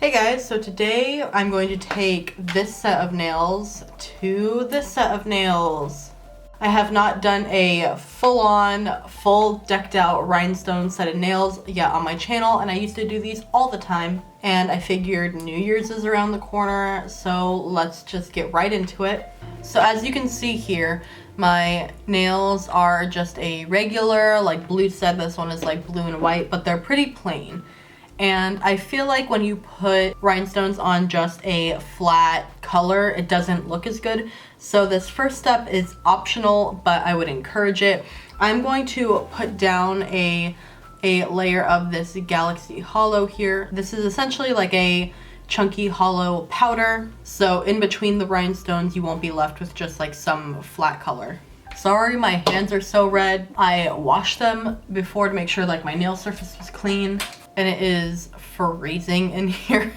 Hey guys, so today I'm going to take this set of nails to this set of nails. I have not done a full decked out rhinestone set of nails yet on my channel, and I used to do these all the time, and I figured New Year's is around the corner, so let's just get right into it. So as you can see here, my nails are just a regular, like Blue said, this one is like blue and white, but they're pretty plain. And I feel like when you put rhinestones on just a flat color, it doesn't look as good. So this first step is optional, but I would encourage it. I'm going to put down a layer of this Galaxy Hollow here. This is essentially like a chunky hollow powder. So in between the rhinestones, you won't be left with just like some flat color. Sorry, my hands are so red. I washed them before to make sure like my nail surface was clean. And it is freezing in here.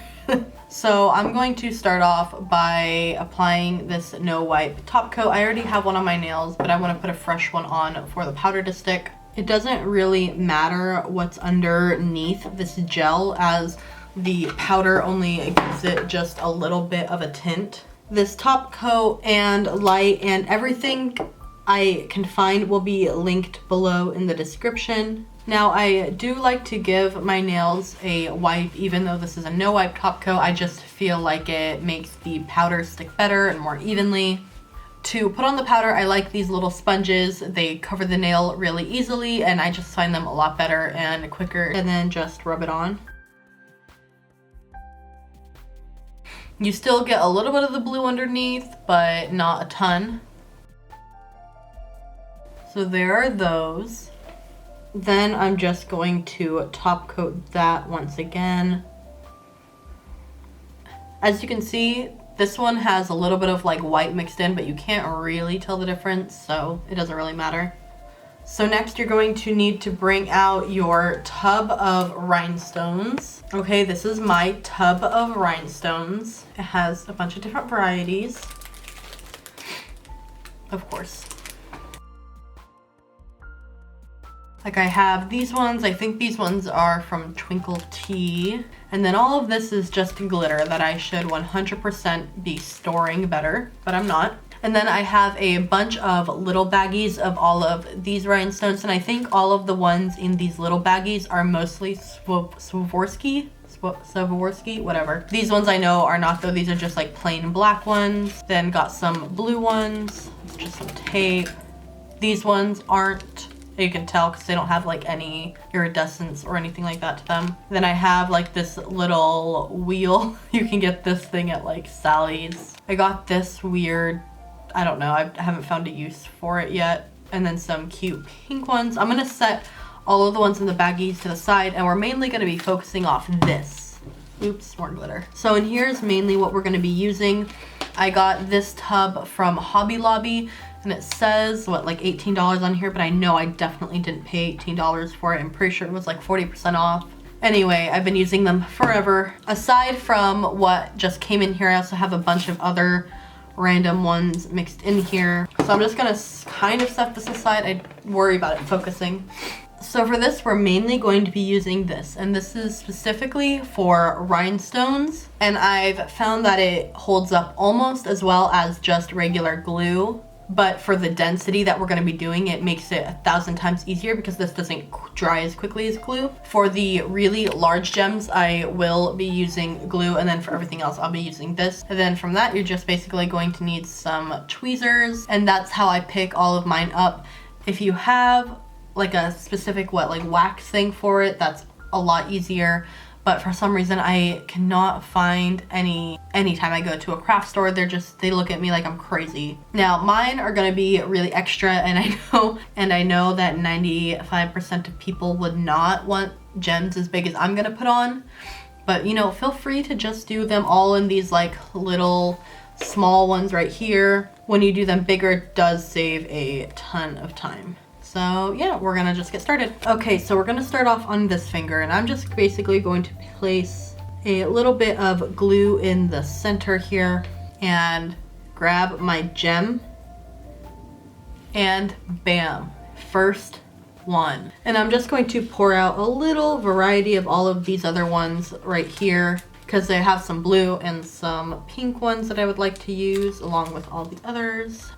So I'm going to start off by applying this no wipe top coat. I already have one on my nails, but I want to put a fresh one on for the powder to stick. It doesn't really matter what's underneath this gel, as the powder only gives it just a little bit of a tint. This top coat and light and everything I can find will be linked below in the description. Now, I do like to give my nails a wipe, even though this is a no wipe top coat. I just feel like it makes the powder stick better and more evenly. To put on the powder, I like these little sponges. They cover the nail really easily, and I just find them a lot better and quicker. And then just rub it on. You still get a little bit of the blue underneath, but not a ton. So there are those. Then I'm just going to top coat that once again. As you can see, this one has a little bit of like white mixed in, but you can't really tell the difference, so it doesn't really matter. So next you're going to need to bring out your tub of rhinestones. Okay, this is my tub of rhinestones. It has a bunch of different varieties, of course. Like I have these ones, I think these ones are from Twinkle Tea. And then all of this is just glitter that I should 100% be storing better, but I'm not. And then I have a bunch of little baggies of all of these rhinestones, and I think all of the ones in these little baggies are mostly Swarovski, whatever. These ones I know are not though, these are just like plain black ones. Then got some blue ones, it's just some tape. These ones aren't. You can tell because they don't have like any iridescence or anything like that to them. Then I have like this little wheel. You can get this thing at like Sally's. I got this weird, I don't know, I haven't found a use for it yet. And then some cute pink ones. I'm gonna set all of the ones in the baggies to the side, and we're mainly gonna be focusing off this. Oops, more glitter. So in here's mainly what we're gonna be using. I got this tub from Hobby Lobby. And it says, what, like $18 on here, but I know I definitely didn't pay $18 for it. I'm pretty sure it was like 40% off. Anyway, I've been using them forever. Aside from what just came in here, I also have a bunch of other random ones mixed in here. So I'm just gonna kind of set this aside. I worry about it focusing. So for this, we're mainly going to be using this, and this is specifically for rhinestones. And I've found that it holds up almost as well as just regular glue. But for the density that we're going to be doing, it makes it 1,000 times easier because this doesn't dry as quickly as glue. For the really large gems, I will be using glue, and then for everything else, I'll be using this. And then from that, you're just basically going to need some tweezers, and that's how I pick all of mine up. If you have like a specific like wax thing for it, that's a lot easier. But for some reason, I cannot find any. Anytime I go to a craft store, they look at me like I'm crazy. Now, mine are gonna be really extra, and I know that 95% of people would not want gems as big as I'm gonna put on. But you know, feel free to just do them all in these like little small ones right here. When you do them bigger, it does save a ton of time. So yeah, we're gonna just get started. Okay, so we're gonna start off on this finger, and I'm just basically going to place a little bit of glue in the center here and grab my gem, and bam, first one. And I'm just going to pour out a little variety of all of these other ones right here. because I have some blue and some pink ones that I would like to use along with all the others.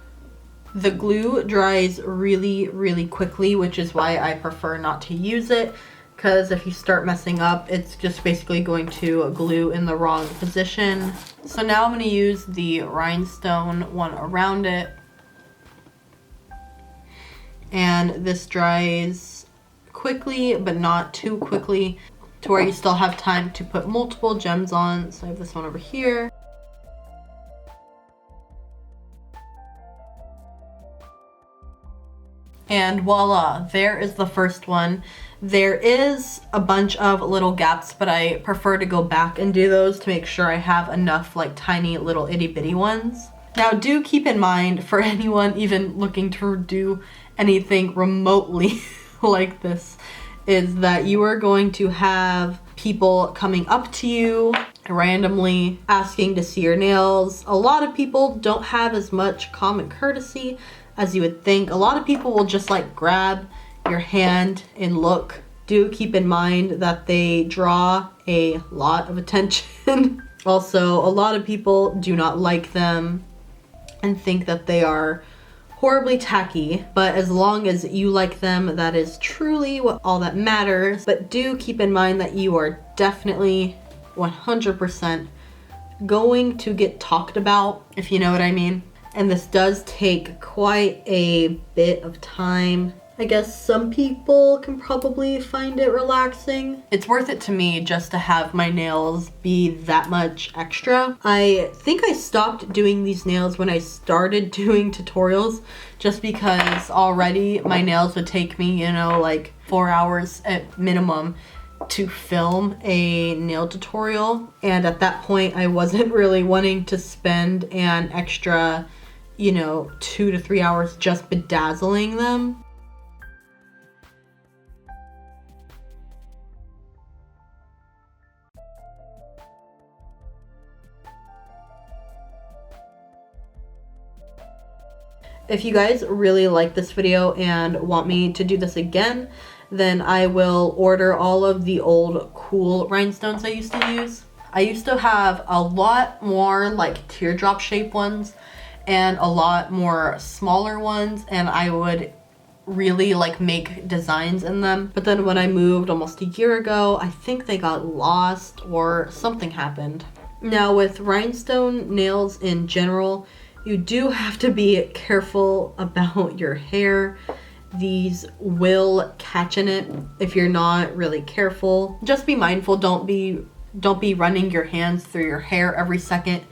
The glue dries really, really quickly, which is why I prefer not to use it, because if you start messing up, it's just basically going to glue in the wrong position. So now I'm going to use the rhinestone one around it. And this dries quickly, but not too quickly, to where you still have time to put multiple gems on. So I have this one over here. And voila, there is the first one. There is a bunch of little gaps, but I prefer to go back and do those to make sure I have enough like tiny little itty bitty ones. Now do keep in mind, for anyone even looking to do anything remotely like this, is that you are going to have people coming up to you randomly asking to see your nails. A lot of people don't have as much common courtesy as you would think. A lot of people will just like grab your hand and look. Do keep in mind that they draw a lot of attention. Also, a lot of people do not like them and think that they are horribly tacky, but as long as you like them, that is truly all that matters. But do keep in mind that you are definitely 100% going to get talked about, if you know what I mean. And this does take quite a bit of time. I guess some people can probably find it relaxing. It's worth it to me just to have my nails be that much extra. I think I stopped doing these nails when I started doing tutorials, just because already my nails would take me, you know, like 4 hours at minimum to film a nail tutorial. And at that point, I wasn't really wanting to spend an extra, you know, 2 to 3 hours just bedazzling them. If you guys really like this video and want me to do this again, then I will order all of the old cool rhinestones I used to use. I used to have a lot more like teardrop shape ones and a lot more smaller ones, and I would really like make designs in them. But then when I moved almost a year ago, I think they got lost or something happened. Now with rhinestone nails in general, you do have to be careful about your hair. These will catch in it if you're not really careful. Just be mindful, don't be running your hands through your hair every second,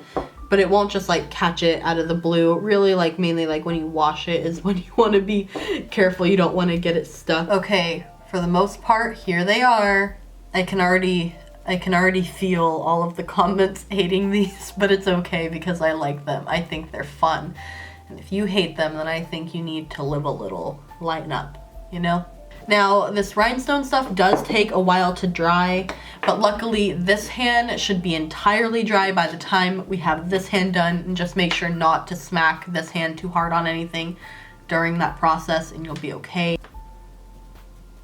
but it won't just like catch it out of the blue. Really, like mainly like when you wash it is when you want to be careful. You don't want to get it stuck. Okay, for the most part, here they are. I can already feel all of the comments hating these, but it's okay because I like them. I think they're fun. And if you hate them, then I think you need to live a little, lighten up, you know? Now, this rhinestone stuff does take a while to dry, but luckily this hand should be entirely dry by the time we have this hand done, and just make sure not to smack this hand too hard on anything during that process and you'll be okay.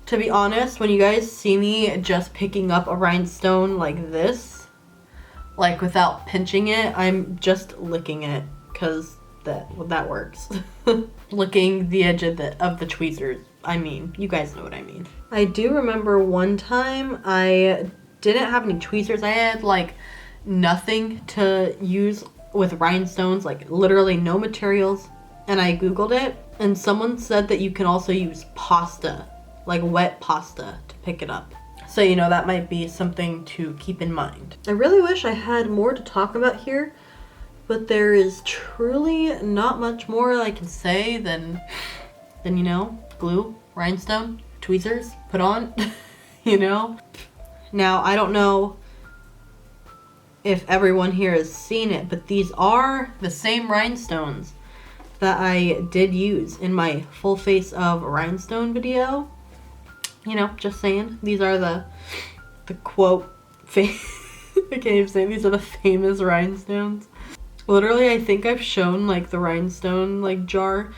To be honest, when you guys see me just picking up a rhinestone like this, like without pinching it, I'm just licking it because that works. Licking the edge of the tweezers. I mean, you guys know what I mean. I do remember one time I didn't have any tweezers. I had like nothing to use with rhinestones, like literally no materials. And I Googled it and someone said that you can also use pasta, like wet pasta, to pick it up. So, you know, that might be something to keep in mind. I really wish I had more to talk about here, but there is truly not much more I can say than you know, glue, rhinestone, tweezers, put on, you know? Now, I don't know if everyone here has seen it, but these are the same rhinestones that I did use in my full face of rhinestone video. You know, just saying. These are the quote, I can't even say, these are the famous rhinestones. Literally, I think I've shown like the rhinestone like jar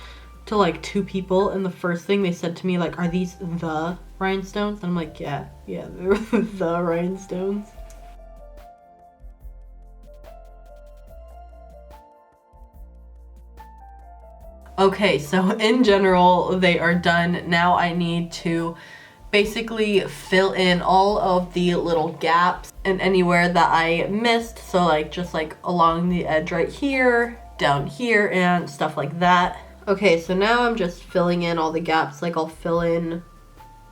to like 2 people, and the first thing they said to me, like, are these the rhinestones? And I'm like, yeah, they're the rhinestones. Okay, so in general, they are done. Now I need to basically fill in all of the little gaps and anywhere that I missed. So like just like along the edge right here, down here, and stuff like that. Okay, so now I'm just filling in all the gaps. Like I'll fill in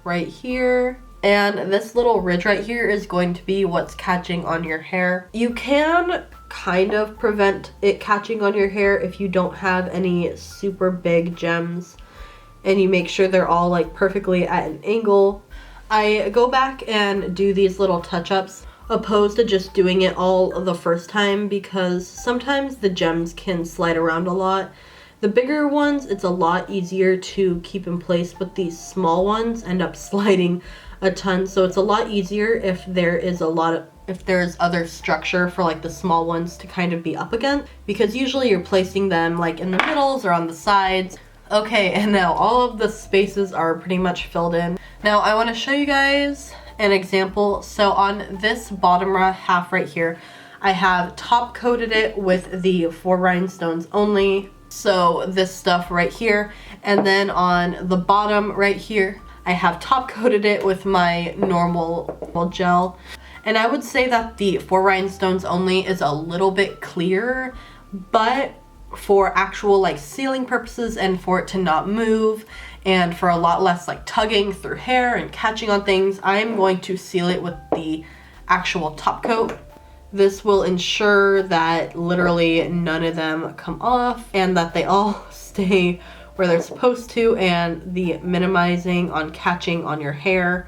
right here. And this little ridge right here is going to be what's catching on your hair. You can kind of prevent it catching on your hair if you don't have any super big gems and you make sure they're all like perfectly at an angle. I go back and do these little touch-ups opposed to just doing it all the first time because sometimes the gems can slide around a lot. The bigger ones, it's a lot easier to keep in place, but these small ones end up sliding a ton. So it's a lot easier if there's other structure for like the small ones to kind of be up against, because usually you're placing them like in the middles or on the sides. Okay, and now all of the spaces are pretty much filled in. Now I want to show you guys an example. So on this bottom half right here, I have top coated it with the 4 rhinestones only. So this stuff right here, and then on the bottom right here, I have top coated it with my normal gel. And I would say that the 4 rhinestones only is a little bit clearer, but for actual like sealing purposes and for it to not move and for a lot less like tugging through hair and catching on things, I'm going to seal it with the actual top coat. This will ensure that literally none of them come off and that they all stay where they're supposed to, and the minimizing on catching on your hair.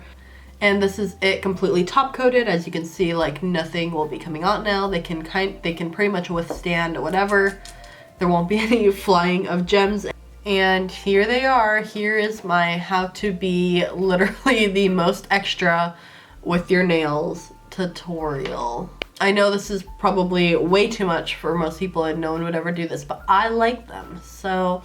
And this is it completely top coated. As you can see, like nothing will be coming out now. They can pretty much withstand whatever. There won't be any flying of gems. And here they are. Here is my how to be literally the most extra with your nails tutorial. I know this is probably way too much for most people and no one would ever do this, but I like them. So